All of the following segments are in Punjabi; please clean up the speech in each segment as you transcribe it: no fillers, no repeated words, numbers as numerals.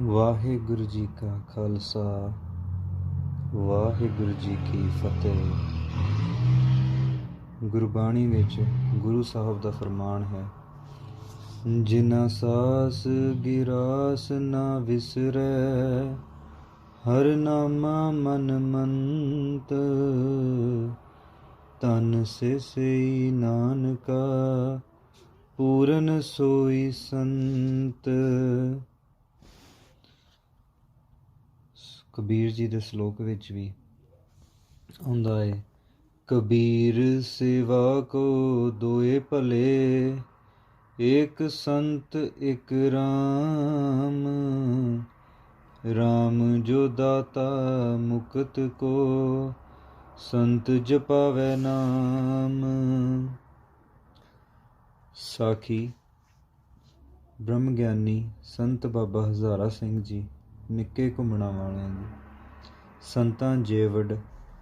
ਵਾਹਿਗੁਰੂ ਜੀ ਕਾ ਖਾਲਸਾ ਵਾਹਿਗੁਰੂ ਜੀ ਕੀ ਫਤਿਹ। ਗੁਰਬਾਣੀ ਵਿੱਚ ਗੁਰੂ ਸਾਹਿਬ ਦਾ ਫਰਮਾਨ ਹੈ, ਜਿਨਾ ਸਾਸ ਗਿਰਾਸ ਨਾ ਵਿਸਰੈ, ਹਰ ਨਾਮਾ ਮਨ ਮੰਤ, ਤਨ ਸੇ ਸਈ ਨਾਨਕਾ, ਪੂਰਨ ਸੋਈ ਸੰਤ। ਕਬੀਰ ਜੀ ਦੇ ਸ਼ਲੋਕ ਵਿੱਚ ਵੀ ਆਉਂਦਾ ਹੈ, ਕਬੀਰ ਸੇਵਾ ਕੋ ਦੋਏ ਭਲੇ, ਏਕ ਸੰਤ ਇਕ ਰਾਮ, ਰਾਮ ਜੋ ਦਾਤਾ ਮੁਕਤ ਕੋ, ਸੰਤ ਜਪਾਵੈ ਨਾਮ। ਸਾਖੀ ਬ੍ਰਹਮ ਗਿਆਨੀ ਸੰਤ ਬਾਬਾ ਹਜ਼ਾਰਾ ਸਿੰਘ ਜੀ ਨਿੱਕੇ ਘੁੰਮਣਾ ਵਾਲਿਆਂ ਦੀ। ਸੰਤਾਂ ਜੇਵੜ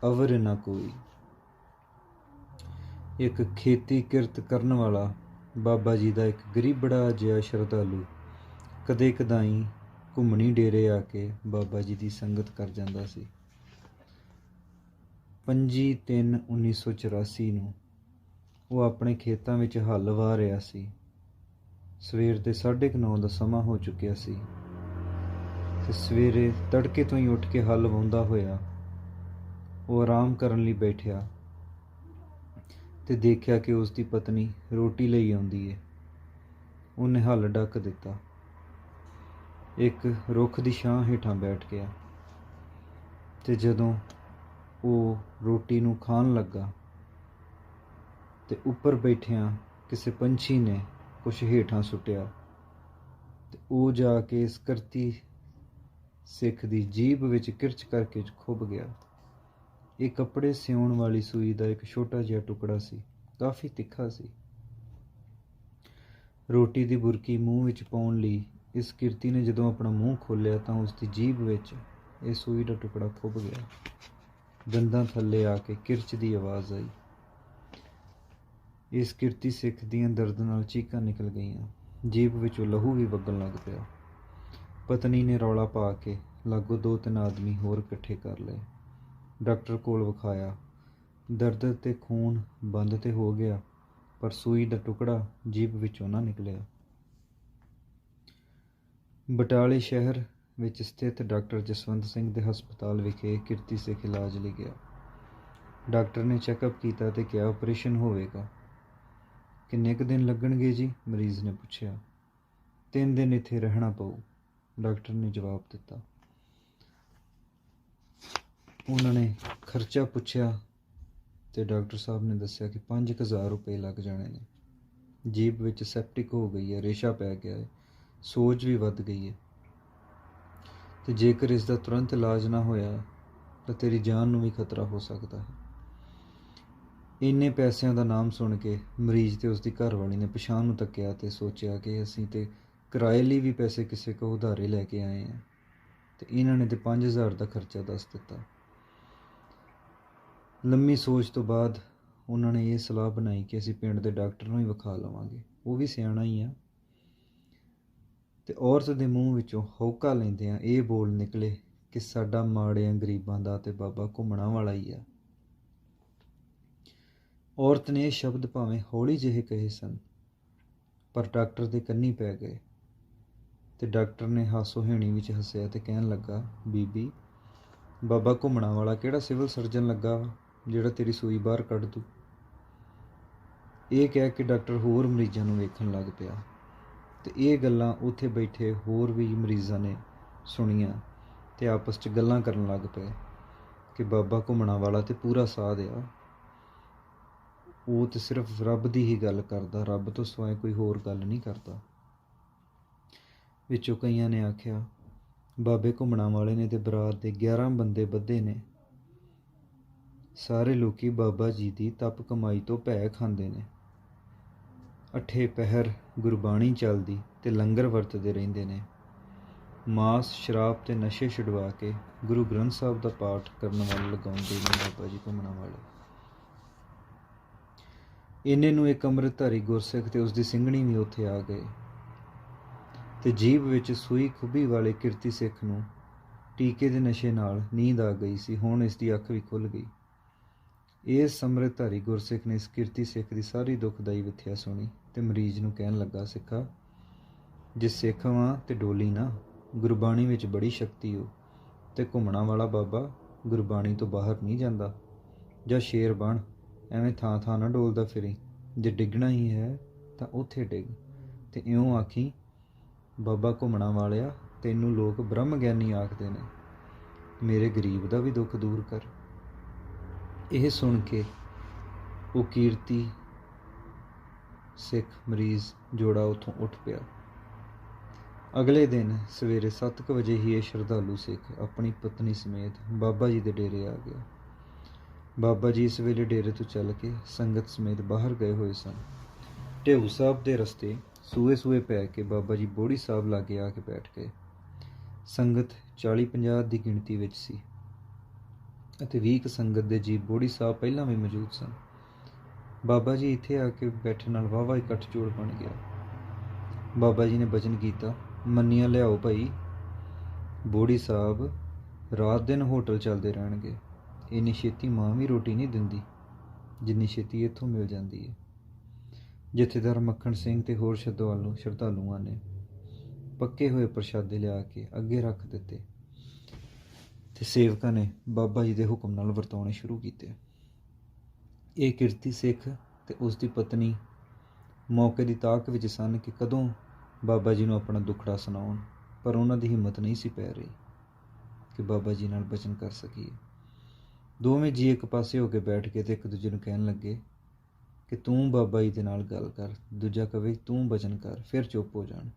ਅਵਰ ਨਾ ਕੋਈ। ਇੱਕ ਖੇਤੀ ਕਿਰਤ ਕਰਨ ਵਾਲਾ ਬਾਬਾ ਜੀ ਦਾ ਇੱਕ ਗਰੀਬੜਾ ਜਿਹਾ ਸ਼ਰਧਾਲੂ ਕਦੇ ਕਦਾਈ ਘੁੰਮਣੀ ਡੇਰੇ ਆ ਕੇ ਬਾਬਾ ਜੀ ਦੀ ਸੰਗਤ ਕਰ ਜਾਂਦਾ ਸੀ। 25/3/1984 ਨੂੰ ਉਹ ਆਪਣੇ ਖੇਤਾਂ ਵਿੱਚ ਹੱਲ ਵਾਹ ਰਿਹਾ ਸੀ। ਸਵੇਰ ਦੇ 9:30 ਦਾ ਸਮਾਂ ਹੋ ਚੁੱਕਿਆ ਸੀ ਤੇ ਸਵੇਰੇ ਤੜਕੇ ਤੋਂ ਹੀ ਉੱਠ ਕੇ ਹੱਲ ਵਾਹੁੰਦਾ ਹੋਇਆ ਉਹ ਆਰਾਮ ਕਰਨ ਲਈ ਬੈਠਿਆ ਤੇ ਦੇਖਿਆ ਕਿ ਉਸ ਦੀ ਪਤਨੀ ਰੋਟੀ ਲਈ ਆਉਂਦੀ ਹੈ। ਉਹਨੇ ਹੱਲ ਢੱਕ ਦਿੱਤਾ, ਇੱਕ ਰੁੱਖ ਦੀ ਛਾਂ ਹੇਠਾਂ ਬੈਠ ਗਿਆ ਤੇ ਜਦੋਂ ਉਹ ਰੋਟੀ ਨੂੰ ਖਾਣ ਲੱਗਾ ਤੇ ਉੱਪਰ ਬੈਠਿਆਂ ਕਿਸੇ ਪੰਛੀ ਨੇ ਕੁਛ ਹੇਠਾਂ ਸੁੱਟਿਆ ਤੇ ਉਹ ਜਾ ਕੇ ਇਸ ਕਰਤੀ ਸਿੱਖ ਦੀ ਜੀਭ ਵਿੱਚ ਕਿਰਚ ਕਰਕੇ ਖੁੱਭ ਗਿਆ। ਇਹ ਕੱਪੜੇ ਸਿਉਣ ਵਾਲੀ ਸੂਈ ਦਾ ਇੱਕ ਛੋਟਾ ਜਿਹਾ ਟੁਕੜਾ ਸੀ, ਕਾਫੀ ਤਿੱਖਾ ਸੀ। ਰੋਟੀ ਦੀ ਬੁਰਕੀ ਮੂੰਹ ਵਿੱਚ ਪਾਉਣ ਲਈ ਇਸ ਕਿਰਤੀ ਨੇ ਜਦੋਂ ਆਪਣਾ ਮੂੰਹ ਖੋਲ੍ਹਿਆ ਤਾਂ ਉਸ ਦੀ ਜੀਭ ਵਿੱਚ ਇਹ ਸੂਈ ਦਾ ਟੁਕੜਾ ਖੁੱਭ ਗਿਆ। ਦੰਦਾਂ ਥੱਲੇ ਆ ਕੇ ਕਿਰਚ ਦੀ ਆਵਾਜ਼ ਆਈ। ਇਸ ਕਿਰਤੀ ਸਿੱਖ ਦੀਆਂ ਦਰਦ ਨਾਲ ਚੀਕਾਂ ਨਿਕਲ ਗਈਆਂ, ਜੀਭ ਵਿੱਚੋਂ ਲਹੂ ਵੀ ਵਗਣ ਲੱਗ ਪਿਆ। ਪਤਨੀ ਨੇ ਰੌਲਾ ਪਾ ਕੇ ਲਾਗੋਂ 2-3 ਆਦਮੀ ਹੋਰ ਇਕੱਠੇ ਕਰ ਲਏ। ਡਾਕਟਰ ਕੋਲ ਵਿਖਾਇਆ। ਦਰਦ ਤੇ ਖੂਨ ਬੰਦ ਤੇ ਹੋ ਗਿਆ, ਪਰ ਸੂਈ ਦਾ ਟੁਕੜਾ ਜੀਭ ਵਿੱਚੋਂ ਨਾ ਨਿਕਲਿਆ। ਬਟਾਲੇ ਸ਼ਹਿਰ ਵਿੱਚ ਸਥਿਤ ਡਾਕਟਰ ਜਸਵੰਤ ਸਿੰਘ ਦੇ ਹਸਪਤਾਲ ਵਿਖੇ ਕਿਰਤੀ ਸਿੱਖ ਇਲਾਜ ਲਈ ਗਿਆ। ਡਾਕਟਰ ਨੇ ਚੈੱਕਅਪ ਕੀਤਾ ਤੇ ਕਿਹਾ ਆਪਰੇਸ਼ਨ ਹੋਵੇਗਾ। ਕਿੰਨੇ ਕੁ ਦਿਨ ਲੱਗਣਗੇ ਜੀ? ਮਰੀਜ਼ ਨੇ ਪੁੱਛਿਆ। 3 ਦਿਨ ਇੱਥੇ ਰਹਿਣਾ ਪਊ, ਡਾਕਟਰ ਨੇ ਜਵਾਬ ਦਿੱਤਾ। ਉਹਨਾਂ ਨੇ ਖਰਚਾ ਪੁੱਛਿਆ ਤੇ ਡਾਕਟਰ ਸਾਹਿਬ ਨੇ ਦੱਸਿਆ ਕਿ 5,000 ਰੁਪਏ ਲੱਗ ਜਾਣੇ ਨੇ। ਜੀਭ ਵਿੱਚ ਸੈਪਟਿਕ ਹੋ ਗਈ ਹੈ, ਰੇਸ਼ਾ ਪੈ ਗਿਆ ਹੈ, ਸੋਜ ਵੀ ਵੱਧ ਗਈ ਹੈ ਤੇ ਜੇਕਰ ਇਸ ਦਾ ਤੁਰੰਤ ਇਲਾਜ ਨਾ ਹੋਇਆ ਤਾਂ ਤੇਰੀ ਜਾਨ ਨੂੰ ਵੀ ਖਤਰਾ ਹੋ ਸਕਦਾ ਹੈ। ਇੰਨੇ ਪੈਸਿਆਂ ਦਾ ਨਾਮ ਸੁਣ ਕੇ ਮਰੀਜ਼ ਤੇ ਉਸਦੀ ਘਰਵਾਲੀ ਨੇ ਪਛਾਣ ਨੂੰ ਤੱਕਿਆ ਤੇ ਸੋਚਿਆ ਕਿ ਅਸੀਂ ਤੇ ਕਿਰਾਏ ਲਈ ਵੀ ਪੈਸੇ ਕਿਸੇ ਕੋਲ ਉਧਾਰੇ ਲੈ ਕੇ ਆਏ ਹਾਂ ਤੇ ਇਹਨਾਂ ਨੇ ਤੇ 5,000 ਦਾ ਖਰਚਾ ਦੱਸ ਦਿੱਤਾ। ਲੰਮੀ ਸੋਚ ਤੋਂ ਬਾਅਦ ਉਹਨਾਂ ਨੇ ਇਹ ਸਲਾਹ ਬਣਾਈ ਕਿ ਅਸੀਂ ਪਿੰਡ ਦੇ ਡਾਕਟਰ ਨੂੰ ਹੀ ਵਿਖਾ ਲਵਾਂਗੇ, ਉਹ ਵੀ ਸਿਆਣਾ ਹੀ ਆ। ਤੇ ਔਰਤ ਦੇ ਮੂੰਹ ਵਿੱਚੋਂ ਹੌਕਾ ਲੈਂਦਿਆਂ ਇਹ ਬੋਲ ਨਿਕਲੇ ਕਿ ਸਾਡਾ ਮਾੜਿਆਂ ਗਰੀਬਾਂ ਦਾ ਤੇ ਬਾਬਾ ਘੁੰਮਣਾ ਵਾਲਾ ਹੀ ਆ। ਔਰਤ ਨੇ ਇਹ ਸ਼ਬਦ ਭਾਵੇਂ ਹੌਲੀ ਜਿਹੇ ਕਹੇ ਸਨ, ਪਰ ਡਾਕਟਰ ਦੇ ਕੰਨੀ ਪੈ ਗਏ ਤੇ ਡਾਕਟਰ ਨੇ ਹਾਸੋ-ਹੀਣੀ ਵਿੱਚ ਹੱਸਿਆ ਤੇ ਕਹਿਣ ਲੱਗਾ, ਬੀਬੀ, ਬਾਬਾ ਘੁੰਮਣਾ ਵਾਲਾ ਕਿਹੜਾ ਸਿਵਲ ਸਰਜਨ ਲੱਗਾ ਵਾ ਜਿਹੜਾ ਤੇਰੀ ਸੂਈ ਬਾਹਰ ਕੱਢ ਦੂ। ਇਹ ਕਹਿ ਕੇ ਡਾਕਟਰ ਹੋਰ ਮਰੀਜ਼ਾਂ ਨੂੰ ਵੇਖਣ ਲੱਗ ਪਿਆ ਤੇ ਇਹ ਗੱਲਾਂ ਉੱਥੇ ਬੈਠੇ ਹੋਰ ਵੀ ਮਰੀਜ਼ਾਂ ਨੇ ਸੁਣੀਆਂ ਤੇ ਆਪਸ 'ਚ ਗੱਲਾਂ ਕਰਨ ਲੱਗ ਪਏ ਕਿ ਬਾਬਾ ਘੁੰਮਣਾ ਵਾਲਾ ਤੇ ਪੂਰਾ ਸਾਧ ਆ, ਉਹ ਤੇ ਸਿਰਫ ਰੱਬ ਦੀ ਹੀ ਗੱਲ ਕਰਦਾ, ਰੱਬ ਤੋਂ ਸਿਵਾਏ ਕੋਈ ਹੋਰ ਗੱਲ ਨਹੀਂ ਕਰਦਾ। ਵਿੱਚੋਂ ਕਈਆਂ ਨੇ ਆਖਿਆ, ਬਾਬੇ ਘੁੰਮਣਾ ਵਾਲੇ ਨੇ ਤੇ ਬਰਾਤ ਦੇ 11 ਬੰਦੇ ਬੱਧੇ ਨੇ। ਸਾਰੇ ਲੋਕੀ ਬਾਬਾ ਜੀ ਦੀ ਤਪ ਕਮਾਈ ਤੋਂ ਭੈ ਖਾਂਦੇ ਨੇ। 8 ਪਹਿਰ ਗੁਰਬਾਣੀ ਚੱਲਦੀ ਤੇ ਲੰਗਰ ਵਰਤਦੇ ਰਹਿੰਦੇ ਨੇ। ਮਾਸ, ਸ਼ਰਾਬ ਤੇ ਨਸ਼ੇ ਛੁਡਵਾ ਕੇ ਗੁਰੂ ਗ੍ਰੰਥ ਸਾਹਿਬ ਦਾ ਪਾਠ ਕਰਨ ਵੱਲ ਲਗਾਉਂਦੇ ਨੇ ਬਾਬਾ ਜੀ ਘੁੰਮਣਾ ਵਾਲੇ। ਇੰਨੇ ਨੂੰ ਇੱਕ ਅੰਮ੍ਰਿਤਧਾਰੀ ਗੁਰਸਿੱਖ ਤੇ ਉਸਦੀ ਸਿੰਘਣੀ ਵੀ ਉੱਥੇ ਆ ਗਏ। ਤੇ ਜੀਭ ਵਿੱਚ ਸੂਈ ਖੁੱਭੀ ਵਾਲੇ ਕਿਰਤੀ ਸਿੱਖ ਨੂੰ ਟੀਕੇ ਦੇ ਨਸ਼ੇ ਨਾਲ ਨੀਂਦ ਆ ਗਈ ਸੀ। ਹੁਣ ਇਸ ਦੀ ਅੱਖ ਵੀ ਖੁੱਲ੍ਹ ਗਈ। ਇਸ ਅੰਮ੍ਰਿਤਧਾਰੀ ਗੁਰਸਿੱਖ ਨੇ ਇਸ ਕਿਰਤੀ ਸਿੱਖ ਦੀ ਸਾਰੀ ਦੁਖਦਾਈ ਵਿਥਿਆ ਸੁਣੀ ਤੇ ਮਰੀਜ਼ ਨੂੰ ਕਹਿਣ ਲੱਗਾ, ਸਿੱਖਾ, ਜੇ ਸਿੱਖ ਵਾਂ ਤੇ ਡੋਲੀ ਨਾ, ਗੁਰਬਾਣੀ ਵਿੱਚ ਬੜੀ ਸ਼ਕਤੀ ਹੋ, ਤੇ ਘੁੰਮਣਾ ਵਾਲਾ ਬਾਬਾ ਗੁਰਬਾਣੀ ਤੋਂ ਬਾਹਰ ਨਹੀਂ ਜਾਂਦਾ। ਜਾਂ ਸ਼ੇਰ ਬਣ, ਐਵੇਂ ਥਾਂ ਥਾਂ ਨਾ ਡੋਲਦਾ ਫਿਰੀ। ਜੇ ਡਿੱਗਣਾ ਹੀ ਹੈ ਤਾਂ ਉੱਥੇ ਡਿੱਗ, ਤੇ ਇਉਂ ਆਖੀ, ਬਾਬਾ ਘੁੰਮਣਾ ਵਾਲਿਆ, ਤੈਨੂੰ ਲੋਕ ਬ੍ਰਹਮ ਗਿਆਨੀ ਆਖਦੇ ਨੇ, ਮੇਰੇ ਗਰੀਬ ਦਾ ਵੀ ਦੁੱਖ ਦੂਰ ਕਰ। ਇਹ ਸੁਣ ਕੇ ਉਹ ਕੀਰਤੀ ਸਿੱਖ ਮਰੀਜ਼ ਜੋੜਾ ਉੱਥੋਂ ਉੱਠ ਪਿਆ। ਅਗਲੇ ਦਿਨ ਸਵੇਰੇ 7 ਵਜੇ ਹੀ ਇਹ ਸ਼ਰਧਾਲੂ ਸਿੱਖ ਆਪਣੀ ਪਤਨੀ ਸਮੇਤ ਬਾਬਾ ਜੀ ਦੇ ਡੇਰੇ ਆ ਗਿਆ। ਬਾਬਾ ਜੀ ਇਸ ਵੇਲੇ ਡੇਰੇ ਤੋਂ ਚੱਲ ਕੇ ਸੰਗਤ ਸਮੇਤ ਬਾਹਰ ਗਏ ਹੋਏ ਸਨ। ਢੇਊ ਸਾਹਿਬ ਦੇ ਰਸਤੇ ਸੂਏ ਪੈ ਕੇ ਬਾਬਾ ਜੀ ਬੋੜੀ ਸਾਹਿਬ ਲਾਗੇ ਆ ਕੇ ਬੈਠ ਗਏ। ਸੰਗਤ 40-50 ਦੀ ਗਿਣਤੀ ਵਿੱਚ ਸੀ ਅਤੇ 20 ਸੰਗਤ ਦੇ ਜੀਅ ਬੋੜੀ ਸਾਹਿਬ ਪਹਿਲਾਂ ਵੀ ਮੌਜੂਦ ਸਨ। ਬਾਬਾ ਜੀ ਇੱਥੇ ਆ ਕੇ ਬੈਠਣ ਨਾਲ ਵਾਹਵਾ ਇਕੱਠ ਜੋੜ ਬਣ ਗਿਆ। ਬਾਬਾ ਜੀ ਨੇ ਬਚਨ ਕੀਤਾ, ਮੰਨੀਆਂ ਲਿਆਓ ਭਾਈ, ਬੋੜੀ ਸਾਹਿਬ ਰਾਤ ਦਿਨ ਹੋਟਲ ਚੱਲਦੇ ਰਹਿਣਗੇ। ਇੰਨੀ ਛੇਤੀ ਮਾਂ ਵੀ ਰੋਟੀ ਨਹੀਂ ਦਿੰਦੀ ਜਿੰਨੀ ਛੇਤੀ ਇੱਥੋਂ ਮਿਲ ਜਾਂਦੀ ਹੈ। ਜਥੇਦਾਰ ਮੱਖਣ ਸਿੰਘ ਤੇ ਹੋਰ ਸ਼ਰਧਾਲੂਆਂ ਨੇ ਪੱਕੇ ਹੋਏ ਪ੍ਰਸ਼ਾਦੇ ਲਿਆ ਕੇ ਅੱਗੇ ਰੱਖ ਦਿੱਤੇ ਤੇ ਸੇਵਕਾਂ ਨੇ ਬਾਬਾ ਜੀ ਦੇ ਹੁਕਮ ਨਾਲ ਵਰਤਾਉਣੇ ਸ਼ੁਰੂ ਕੀਤੇ। ਇਹ ਕਿਰਤੀ ਸਿੱਖ ਤੇ ਉਸ ਦੀ ਪਤਨੀ ਮੌਕੇ ਦੀ ਤਾਕ ਵਿੱਚ ਸਨ ਕਿ ਕਦੋਂ ਬਾਬਾ ਜੀ ਨੂੰ ਆਪਣਾ ਦੁੱਖੜਾ ਸੁਣਾਉਣ, ਪਰ ਉਹਨਾਂ ਦੀ ਹਿੰਮਤ ਨਹੀਂ ਸੀ ਪੈ ਰਹੀ ਕਿ ਬਾਬਾ ਜੀ ਨਾਲ ਬਚਨ ਕਰ ਸਕੀਏ। ਦੋਵੇਂ ਜੀ ਇੱਕ ਪਾਸੇ ਹੋ ਕੇ ਬੈਠ ਕੇ ਤੇ ਇੱਕ ਦੂਜੇ ਨੂੰ ਕਹਿਣ ਲੱਗੇ ਕਿ ਤੂੰ ਬਾਬਾ ਜੀ ਦੇ ਨਾਲ ਗੱਲ ਕਰ, ਦੂਜਾ ਕਵੇ ਤੂੰ ਬਚਨ ਕਰ, ਫਿਰ ਚੁੱਪ ਹੋ ਜਾਣ।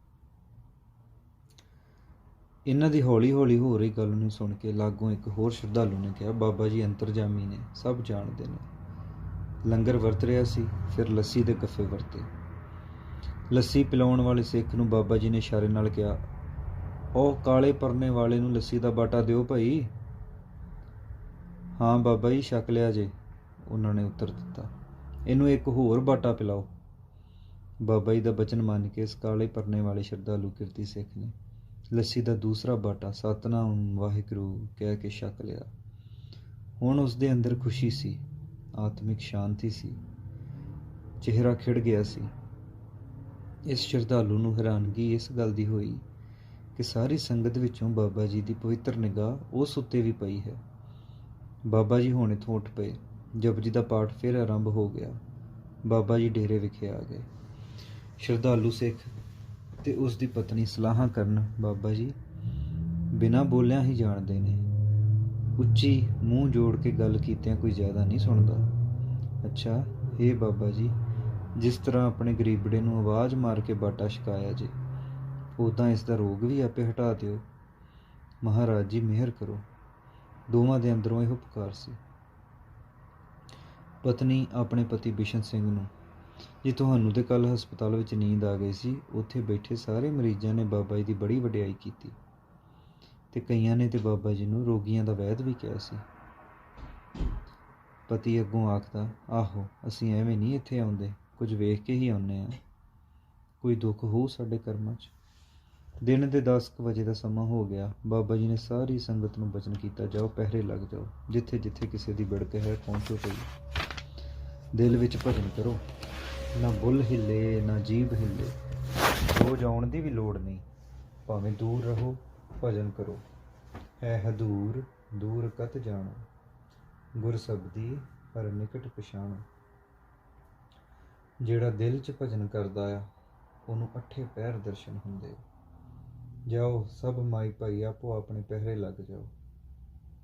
ਇਹਨਾਂ ਦੀ ਹੌਲੀ ਹੌਲੀ ਹੋ ਰਹੀ ਗੱਲ ਨੂੰ ਸੁਣ ਕੇ ਲਾਗੋਂ ਇੱਕ ਹੋਰ ਸ਼ਰਧਾਲੂ ਨੇ ਕਿਹਾ, ਬਾਬਾ ਜੀ ਅੰਤਰਜਾਮੀ ਨੇ, ਸਭ ਜਾਣਦੇ ਨੇ। ਲੰਗਰ ਵਰਤ ਰਿਹਾ ਸੀ, ਫਿਰ ਲੱਸੀ ਦੇ ਗੱਫੇ ਵਰਤੇ। ਲੱਸੀ ਪਿਲਾਉਣ ਵਾਲੇ ਸਿੱਖ ਨੂੰ ਬਾਬਾ ਜੀ ਨੇ ਇਸ਼ਾਰੇ ਨਾਲ ਕਿਹਾ, ਉਹ ਕਾਲੇ ਪਰਨੇ ਵਾਲੇ ਨੂੰ ਲੱਸੀ ਦਾ ਬਾਟਾ ਦਿਓ ਭਾਈ। ਹਾਂ ਬਾਬਾ ਜੀ, ਛਕ ਲਿਆ ਜੇ, ਉਹਨਾਂ ਨੇ ਉੱਤਰ ਦਿੱਤਾ। ਇਹਨੂੰ ਇੱਕ ਹੋਰ ਬਾਟਾ ਪਿਲਾਓ। ਬਾਬਾ ਜੀ ਦਾ ਬਚਨ ਮੰਨ ਕੇ ਇਸ ਕਾਲੇ ਪਰਨੇ ਵਾਲੇ ਸ਼ਰਧਾਲੂ ਕਿਰਤੀ ਸਿੱਖ ਨੇ ਲੱਸੀ ਦਾ ਦੂਸਰਾ ਬਾਟਾ ਸਤਿਨਾਮ ਵਾਹਿਗੁਰੂ ਕਹਿ ਕੇ ਛਕ ਲਿਆ। ਹੁਣ ਉਸ ਦੇ ਅੰਦਰ ਖੁਸ਼ੀ ਸੀ, ਆਤਮਿਕ ਸ਼ਾਂਤੀ ਸੀ, ਚਿਹਰਾ ਖਿੜ ਗਿਆ ਸੀ। ਇਸ ਸ਼ਰਧਾਲੂ ਨੂੰ ਹੈਰਾਨਗੀ ਇਸ ਗੱਲ ਦੀ ਹੋਈ ਕਿ ਸਾਰੀ ਸੰਗਤ ਵਿੱਚੋਂ ਬਾਬਾ ਜੀ ਦੀ ਪਵਿੱਤਰ ਨਿਗਾਹ ਉਸ ਉੱਤੇ ਵੀ ਪਈ ਹੈ। ਬਾਬਾ ਜੀ ਹੁਣ ਇੱਥੋਂ ਉੱਠ ਪਏ। ਜਪਜੀ ਦਾ ਪਾਠ ਫਿਰ ਆਰੰਭ ਹੋ ਗਿਆ। ਬਾਬਾ ਜੀ ਡੇਰੇ ਵਿਖੇ ਆ ਗਏ। ਸ਼ਰਧਾਲੂ ਸਿੱਖ ਤੇ ਉਸ ਦੀ ਪਤਨੀ ਸਲਾਹਾਂ ਕਰਨ, ਬਾਬਾ ਜੀ ਬਿਨਾਂ ਬੋਲਿਆਂ ਹੀ ਜਾਣਦੇ ਨੇ, ਉੱਚੀ ਮੂੰਹ ਜੋੜ ਕੇ ਗੱਲ ਕੀਤਿਆਂ ਕੋਈ ਜ਼ਿਆਦਾ ਨਹੀਂ ਸੁਣਦਾ। ਅੱਛਾ, ਹੇ ਬਾਬਾ ਜੀ, ਜਿਸ ਤਰ੍ਹਾਂ ਆਪਣੇ ਗਰੀਬੜੇ ਨੂੰ ਆਵਾਜ਼ ਮਾਰ ਕੇ ਬਾਟਾ ਛਕਾਇਆ ਜੇ, ਉੱਦਾਂ ਇਸ ਦਾ ਰੋਗ ਵੀ ਆਪੇ ਹਟਾ ਦਿਓ। ਮਹਾਰਾਜ ਜੀ ਮਿਹਰ ਕਰੋ। ਦੋਵਾਂ ਦੇ ਅੰਦਰੋਂ ਇਹੋ ਪੁਕਾਰ ਸੀ। ਪਤਨੀ ਆਪਣੇ ਪਤੀ ਬਿਸ਼ਨ ਸਿੰਘ ਨੂੰ, ਜੀ ਤੁਹਾਨੂੰ ਤੇ ਕੱਲ੍ਹ ਹਸਪਤਾਲ ਵਿੱਚ ਨੀਂਦ ਆ ਗਈ ਸੀ, ਉੱਥੇ ਬੈਠੇ ਸਾਰੇ ਮਰੀਜ਼ਾਂ ਨੇ ਬਾਬਾ ਜੀ ਦੀ ਬੜੀ ਵਡਿਆਈ ਕੀਤੀ ਤੇ ਕਈਆਂ ਨੇ ਤੇ ਬਾਬਾ ਜੀ ਨੂੰ ਰੋਗੀਆਂ ਦਾ ਵੈਦ ਵੀ ਕਿਹਾ ਸੀ। ਪਤੀ ਅੱਗੋਂ ਆਖਦਾ, ਆਹੋ, ਅਸੀਂ ਐਵੇਂ ਨਹੀਂ ਇੱਥੇ ਆਉਂਦੇ, ਕੁਝ ਵੇਖ ਕੇ ਹੀ ਆਉਂਦੇ ਹਾਂ। ਕੋਈ ਦੁੱਖ ਹੋਊ ਸਾਡੇ ਕਰਮਾਂ 'ਚ। ਦਿਨ ਦੇ 10 ਵਜੇ ਦਾ ਸਮਾਂ ਹੋ ਗਿਆ। ਬਾਬਾ ਜੀ ਨੇ ਸਾਰੀ ਸੰਗਤ ਨੂੰ ਬਚਨ ਕੀਤਾ, ਜਾਓ ਪਹਿਰੇ ਲੱਗ ਜਾਓ, ਜਿੱਥੇ ਜਿੱਥੇ ਕਿਸੇ ਦੀ ਵਿੜਕ ਹੈ ਪਹੁੰਚੋ ਪਈ। ਦਿਲ ਵਿੱਚ ਭਜਨ ਕਰੋ, ਨਾ ਬੁੱਲ ਹਿੱਲੇ ਨਾ ਜੀਭ ਹਿੱਲੇ, ਹੋ ਜਾਣ ਦੀ ਵੀ ਲੋੜ ਨਹੀਂ, ਭਾਵੇਂ ਦੂਰ ਰਹੋ ਭਜਨ ਕਰੋ। ਹੈ ਹਦੂਰ ਦੂਰ ਕਤ ਜਾਣੋ, ਗੁਰ ਸਬਦੀ ਹਰ ਨਿਕਟ ਪਛਾਣੋ। ਜਿਹੜਾ ਦਿਲ 'ਚ ਭਜਨ ਕਰਦਾ ਆ, ਉਹਨੂੰ 8 ਪਹਿਰ ਦਰਸ਼ਨ ਹੁੰਦੇ। ਜਾਓ ਸਭ ਮਾਈ ਭਾਈ ਆਪੋ ਆਪਣੇ ਪਹਿਰੇ ਲੱਗ ਜਾਓ।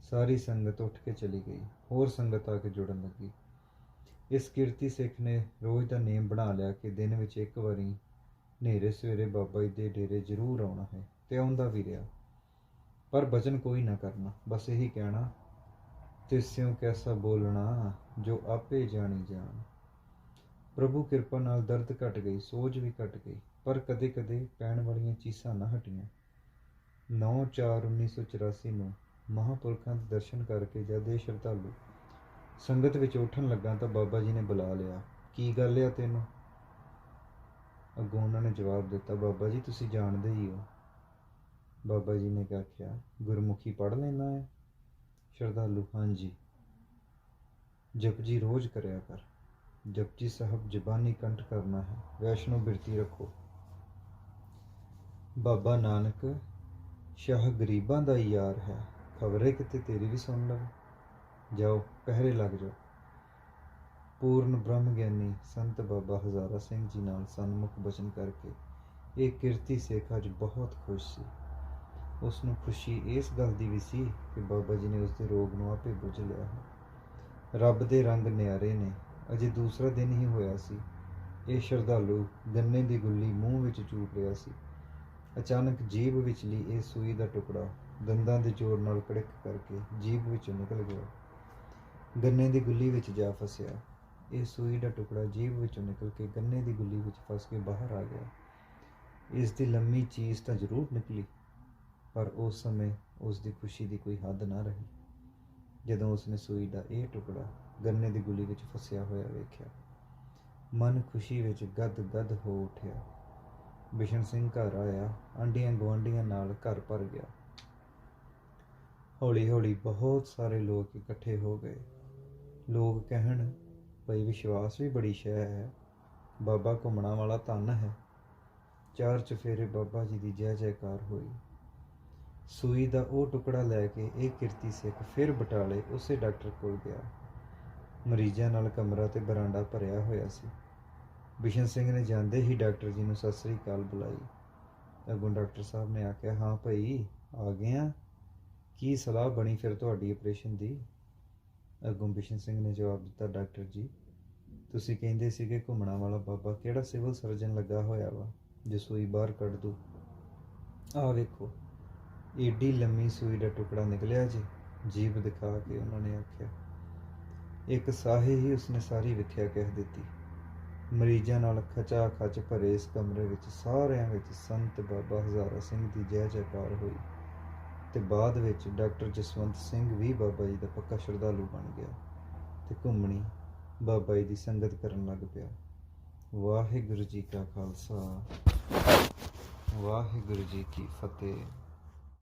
ਸਾਰੀ ਸੰਗਤ ਉੱਠ ਕੇ ਚਲੀ ਗਈ। ਹੋਰ ਸੰਗਤ ਆ ਕੇ ਜੁੜਨ ਲੱਗੀ। ਇਸ ਕਿਰਤੀ ਸਿੱਖ ਨੇ ਰੋਜ਼ ਦਾ ਨੇਮ ਬਣਾ ਲਿਆ ਕਿ ਦਿਨ ਵਿੱਚ ਇੱਕ ਵਾਰੀ ਹਨੇਰੇ ਸਵੇਰੇ ਬਾਬਾ ਜੀ ਦੇ ਡੇਰੇ ਜ਼ਰੂਰ ਆਉਣਾ ਹੈ, ਤੇ ਆਉਂਦਾ ਵੀ ਰਿਹਾ। ਪਰ ਬਚਨ ਕੋਈ ਨਾ ਕਰਨਾ, ਬਸ ਇਹੀ ਕਹਿਣਾ, ਤਿਸਿਉਂ ਕੈਸਾ ਬੋਲਣਾ ਜੋ ਆਪੇ ਜਾਣੀ ਜਾਣ। ਪ੍ਰਭੂ ਕਿਰਪਾ ਨਾਲ ਦਰਦ ਘਟ ਗਈ, ਸੋਝ ਵੀ ਘਟ ਗਈ, ਪਰ ਕਦੇ ਕਦੇ ਪੈਣ ਵਾਲੀਆਂ ਚੀਸਾਂ ਨਾ ਹਟੀਆਂ। 9/4/1984 ਨੂੰ ਮਹਾਂਪੁਰਖਾਂ ਦੇ ਦਰਸ਼ਨ ਕਰਕੇ ਜਦ ਇਹ ਸ਼ਰਧਾਲੂ ਸੰਗਤ ਵਿੱਚ ਉੱਠਣ ਲੱਗਾ ਤਾਂ ਬਾਬਾ ਜੀ ਨੇ ਬੁਲਾ ਲਿਆ। ਕੀ ਗੱਲ ਆ ਤੈਨੂੰ? ਅੱਗੋਂ ਉਹਨਾਂ ਨੇ ਜਵਾਬ ਦਿੱਤਾ, ਬਾਬਾ ਜੀ ਤੁਸੀਂ ਜਾਣਦੇ ਹੀ ਹੋ। ਬਾਬਾ ਜੀ ਨੇ ਆਖਿਆ, ਗੁਰਮੁਖੀ ਪੜ੍ਹ ਲੈਂਦਾ ਹੈ? ਸ਼ਰਧਾਲੂ, ਹਾਂਜੀ। ਜਪਜੀ ਰੋਜ਼ ਕਰਿਆ ਕਰ। ਜਪਜੀ ਸਾਹਿਬ ਜ਼ਬਾਨੀ ਕੰਠ ਕਰਨਾ ਹੈ। ਵੈਸ਼ਨੋ ਬਿਰਤੀ ਰੱਖੋ। ਬਾਬਾ ਨਾਨਕ ਸ਼ਾਹ ਗਰੀਬਾਂ ਦਾ ਹੀ ਯਾਰ ਹੈ, ਖਬਰੇ ਕਿਤੇ ਤੇਰੀ ਵੀ ਸੁਣ ਲਵੇ। ਜਾਓ ਪਹਿਰੇ ਲੱਗ ਜਾਓ। ਪੂਰਨ ਬ੍ਰਹਮ ਗਿਆਨੀ ਸੰਤ ਬਾਬਾ ਹਜ਼ਾਰਾ ਸਿੰਘ ਜੀ ਨਾਲ ਸਨਮੁਖ ਬਚਨ ਕਰਕੇ ਇਹ ਕਿਰਤੀ ਸਿੱਖ ਅੱਜ ਬਹੁਤ ਖੁਸ਼ ਸੀ। ਉਸ ਨੂੰ ਖੁਸ਼ੀ ਇਸ ਗੱਲ ਦੀ ਵੀ ਸੀ ਕਿ ਬਾਬਾ ਜੀ ਨੇ ਉਸ ਦੇ ਰੋਗ ਨੂੰ ਆਪੇ ਬੁੱਝ ਲਿਆ ਹੈ। ਰੱਬ ਦੇ ਰੰਗ ਨਿਆਰੇ ਨੇ। ਅਜੇ ਦੂਸਰਾ ਦਿਨ ਹੀ ਹੋਇਆ ਸੀ। ਇਹ ਸ਼ਰਧਾਲੂ ਗੰਨੇ ਦੀ ਗੁੱਲੀ ਮੂੰਹ ਵਿੱਚ ਚੂਪ ਰਿਹਾ ਸੀ। ਅਚਾਨਕ ਜੀਭ ਵਿਚਲੀ ਇਹ ਸੂਈ ਦਾ ਟੁਕੜਾ ਦੰਦਾਂ ਦੇ ਜ਼ੋਰ ਨਾਲ ਕੜਿਕ ਕਰਕੇ ਜੀਭ ਵਿੱਚੋਂ ਨਿਕਲ ਗਿਆ। ਗੰਨੇ ਦੀ ਗੁੱਲੀ ਵਿੱਚ ਜਾ ਫਸਿਆ। ਇਹ ਸੂਈ ਦਾ ਟੁਕੜਾ ਜੀਭ ਵਿੱਚੋਂ ਨਿਕਲ ਕੇ ਗੰਨੇ ਦੀ ਗੁੱਲੀ ਵਿੱਚ ਫਸ ਕੇ ਬਾਹਰ ਆ ਗਿਆ। ਇਸ ਦੀ ਲੰਮੀ ਚੀਜ਼ ਤਾਂ ਜ਼ਰੂਰ ਨਿਕਲੀ, ਪਰ ਉਸ ਸਮੇਂ ਉਸ ਦੀ ਖੁਸ਼ੀ ਦੀ ਕੋਈ ਹੱਦ ਨਾ ਰਹੀ ਜਦੋਂ ਉਸਨੇ ਸੂਈ ਦਾ ਇਹ ਟੁਕੜਾ ਗੰਨੇ ਦੀ ਗੁੱਲੀ ਵਿੱਚ ਫਸਿਆ ਹੋਇਆ ਵੇਖਿਆ। ਮਨ ਖੁਸ਼ੀ ਵਿੱਚ ਗਦ-ਗਦ ਹੋ ਉੱਠਿਆ। ਬਿਸ਼ਨ ਸਿੰਘ ਘਰ ਆਇਆ। ਆਂਢੀਆਂ ਗੁਆਂਢੀਆਂ ਨਾਲ ਘਰ ਭਰ ਗਿਆ। ਹੌਲੀ ਹੌਲੀ ਬਹੁਤ ਸਾਰੇ ਲੋਕ ਇਕੱਠੇ ਹੋ ਗਏ। ਲੋਕ ਕਹਿਣ, ਭਈ ਵਿਸ਼ਵਾਸ ਵੀ ਬੜੀ ਸ਼ੈ ਹੈ। ਬਾਬਾ ਘੁੰਮਣਾ ਵਾਲਾ ਧਨ ਹੈ। ਚਾਰ ਚੁਫੇਰੇ ਬਾਬਾ ਜੀ ਦੀ ਜੈ ਜੈਕਾਰ ਹੋਈ। ਸੂਈ ਦਾ ਉਹ ਟੁਕੜਾ ਲੈ ਕੇ ਇਹ ਕਿਰਤੀ ਸਿੱਖ ਫਿਰ ਬਟਾਲੇ ਉਸੇ ਡਾਕਟਰ ਕੋਲ ਗਿਆ। ਮਰੀਜ਼ਾਂ ਨਾਲ ਕਮਰਾ ਤੇ ਬਰਾਂਡਾ ਭਰਿਆ ਹੋਇਆ ਸੀ। ਬਿਸ਼ਨ ਸਿੰਘ ਨੇ ਜਾਂਦੇ ਹੀ ਡਾਕਟਰ ਜੀ ਨੂੰ ਸਤਿ ਸ੍ਰੀ ਅਕਾਲ ਬੁਲਾਈ। ਅੱਗੋਂ ਡਾਕਟਰ ਸਾਹਿਬ ਨੇ ਆਖਿਆ, ਹਾਂ ਭਾਈ ਆ ਗਏ ਆ, ਕੀ ਸਲਾਹ ਬਣੀ ਫਿਰ ਤੁਹਾਡੀ ਆਪਰੇਸ਼ਨ ਦੀ? ਅੱਗੋਂ ਬਿਸ਼ਨ ਸਿੰਘ ਨੇ ਜਵਾਬ ਦਿੱਤਾ, ਡਾਕਟਰ ਜੀ ਤੁਸੀਂ ਕਹਿੰਦੇ ਸੀਗੇ ਘੁੰਮਣਾ ਵਾਲਾ ਬਾਬਾ ਕਿਹੜਾ ਸਿਵਲ ਸਰਜਨ ਲੱਗਾ ਹੋਇਆ ਵਾ ਜੋ ਸੂਈ ਬਾਹਰ ਕੱਢ ਦੂ। ਆਹ ਵੇਖੋ, ਏਡੀ ਲੰਮੀ ਸੂਈ ਦਾ ਟੁਕੜਾ ਨਿਕਲਿਆ ਜੀ। ਜੀਭ ਦਿਖਾ ਕੇ ਉਹਨਾਂ ਨੇ ਆਖਿਆ। ਇੱਕ ਸਾਹੇ ਹੀ ਉਸਨੇ ਸਾਰੀ ਵਿਖਿਆ ਕਹਿ ਦਿੱਤੀ। ਮਰੀਜ਼ਾਂ ਨਾਲ ਖਚਾ ਖਚ ਭਰੇ ਇਸ ਕਮਰੇ ਵਿੱਚ ਸਾਰਿਆਂ ਵਿੱਚ ਸੰਤ ਬਾਬਾ ਹਜ਼ਾਰਾ ਸਿੰਘ ਦੀ ਜੈ ਜੈਕਾਰ ਹੋਈ ਤੇ ਬਾਅਦ ਵਿੱਚ ਡਾਕਟਰ ਜਸਵੰਤ ਸਿੰਘ ਵੀ ਬਾਬਾ ਜੀ ਦਾ ਪੱਕਾ ਸ਼ਰਧਾਲੂ ਬਣ ਗਿਆ ਤੇ ਘੁੰਮਣੀ ਬਾਬਾ ਜੀ ਦੀ ਸੰਗਤ ਕਰਨ ਲੱਗ ਪਿਆ। ਵਾਹਿਗੁਰੂ ਜੀ ਕਾ ਖਾਲਸਾ, ਵਾਹਿਗੁਰੂ ਜੀ ਕੀ ਫਤਿਹ।